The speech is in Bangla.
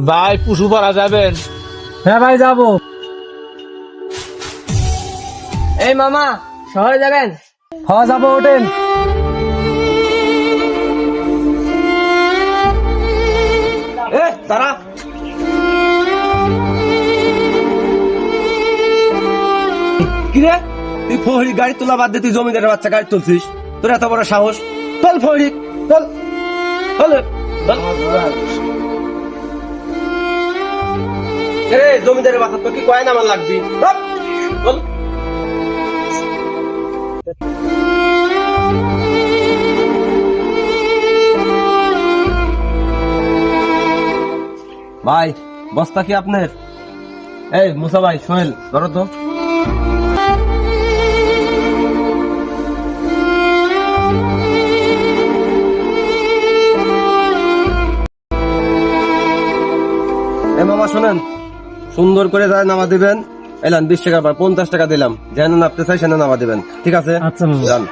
ভাই পুষু পারা যাবেন? হ্যাঁ ভাই যাবো। এই মামা শহরে যাবেন? হ্যাঁ যাবো, ওঠেন। তারা কিরে, তুই ফহরি গাড়ি তোলা বাদ দিয়ে তুই জমিদারের বাচ্চা গাড়ি তুলছিস? তোর এত বড় সাহস? চল ফহরি, চল চল চল। জমিদারের বাচ্চা তো কি কয় না আমার লাগবি? চল। ভাই বস্তা কি আপনার? এই মুসা ভাই, সোহেল ধরো তো। মামা শোনেন, সুন্দর করে যায় নামা দিবেন। এলাম 20 টাকা, 50 টাকা দিলাম, যেন নামতে চাই সেন নামা দিবেন, ঠিক আছে? আচ্ছা মামা। যান।